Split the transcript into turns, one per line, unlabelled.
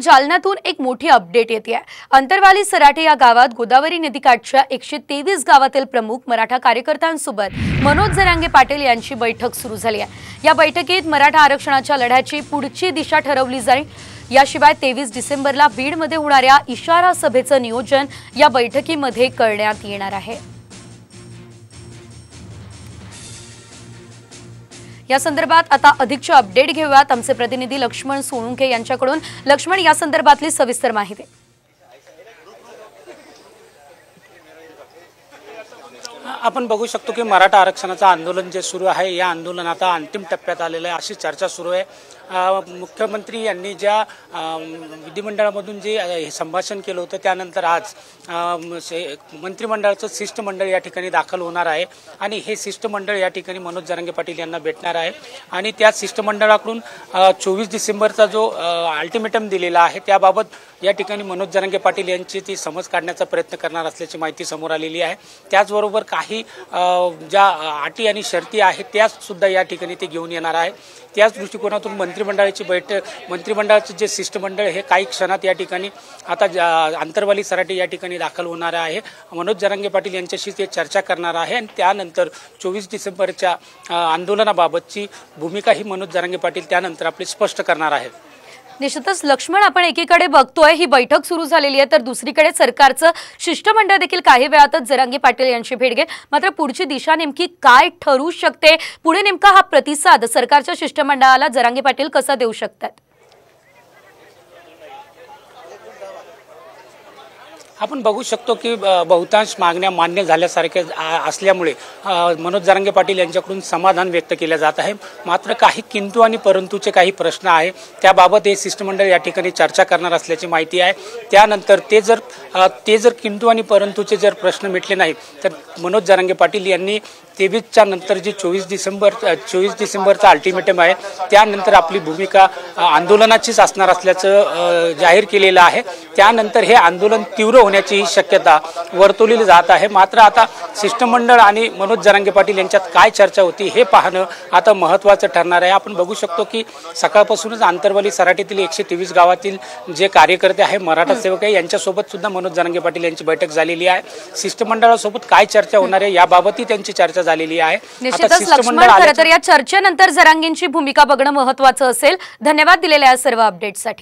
जालन्यातून एक मोठी अपडेट येते आहे। अंतरवाली सराटे या गावात गोदावरी नदीकाठच्या 123 गावातील प्रमुख मराठा कार्यकर्त्यांसोबत मनोज जरांगे पाटील यांची बैठक सुरू झाली आहे। या बैठकीत मराठा आरक्षणाच्या लढ्याची पुढची दिशा ठरवली जाईल। याशिवाय 23 डिसेंबरला बीडमध्ये होणाऱ्या इशारा सभेचं नियोजन या बैठकीमध्ये करण्यात येणार आहे। या संदर्भात आता अधिकची अपडेट घेऊयात आमचे प्रतिनिधी लक्ष्मण सोळुंके यांच्याकडून। लक्ष्मण, या संदर्भातली सविस्तर माहिती।
आपण बघू शकतो की मराठा आरक्षणाचं आंदोलन जे सुरू आहे, या आंदोलन आता अंतिम टप्प्यात आलेलं आहे अशी चर्चा सुरू आहे। मुख्यमंत्री यांनी ज्या विधिमंडळामधून जे संभाषण केलं होतं त्यानंतर आज मंत्रिमंडळाचं शिष्टमंडळ या ठिकाणी दाखल होणार आहे आणि हे शिष्टमंडळ या ठिकाणी मनोज जरांगे पाटील यांना भेटणार आहे आणि त्या शिष्टमंडळाकडून 24 डिसेंबरचा जो अल्टिमेटम दिलेला आहे त्याबाबत या ठिकाणी मनोज जरांगे पाटील यांची ती समज काढण्याचा प्रयत्न करणार असल्याची माहिती समोर आलेली आहे। त्याचबरोबर काही ज्या अटी आणि शर्ती आहेत त्या सुद्धा या ठिकाणी ते घेऊन येणार आहे। त्याच दृष्टिकोनातून मंत्रिमंडळाची बैठक, मंत्रिमंडळाचे जे शिष्टमंडळ हे काही क्षणात या ठिकाणी आता अंतरवाली सराटे या ठिकाणी दाखल होणार आहे। मनोज जरांगे पाटील यांच्याशी ते चर्चा करणार आहे आणि त्यानंतर 24 डिसेंबरच्या आंदोलनाबाबतची भूमिका ही मनोज जरांगे पाटील त्यानंतर आपली स्पष्ट करणार आहेत।
निश्चितच लक्ष्मण, आपण एकीकडे बघतोय ही बैठक सुरू झालेली आहे तर दुसरीकडे सरकारचं शिष्टमंडळ देखील काही वेळातच जरांगे पाटील यांची भेट घेईल। मात्र पुढची दिशा नेमकी काय ठरू शकते, पुढे नेमका हा प्रतिसाद सरकारच्या शिष्टमंडळाला जरांगे पाटील कसा देऊ शकतात?
आपण बघू शकतो की बहुतांश मागण्या मान्य झाल्यासारख्या असल्यामुळे मनोज जरांगे पाटील यांच्याकडून समाधान व्यक्त केले जात आहे। मात्र काही किंतु आणि परंतुचे काही प्रश्न आहे त्याबाबत हे शिष्टमंडळ या ठिकाणी चर्चा करणार असल्याची माहिती आहे। त्यानंतर ते जर किंतु आणि परंतुचे जर प्रश्न मिटले नाही तर मनोज जरांगे पाटील यांनी 23च्या नंतर जी 24 डिसेंबरचा अल्टिमेटम आहे त्यानंतर आपली भूमिका आंदोलनाचीच असणार असल्याचं जाहीर केलेलं आहे। त्यानंतर हे आंदोलन तीव्र होण्याची शक्यता वर्तवली जात आहे। मात्र आता शिष्टमंडळ आणि मनोज जरांगे पाटील यांच्यात काय चर्चा होती हे पाहणं आता महत्त्वाचं ठरणार आहे। आपण बघू शकतो की सकाळपासूनच अंतरवाली सराटीतील 123 गावातील जे कार्यकर्ते आहे, मराठा सेवक आहे, यांच्यासोबत सुद्धा मनोज जरांगे पाटील यांची बैठक झालेली आहे। शिष्टमंडळासोबत काय चर्चा होणार आहे याबाबतही त्यांची चर्चा झालेली आहे।
निश्चितच लक्ष्मण, खरं तर या चर्चेनंतर जरांगेंची भूमिका बघणं महत्त्वाचं असेल। धन्यवाद दिलेल्या सर्व अपडेट्ससाठी।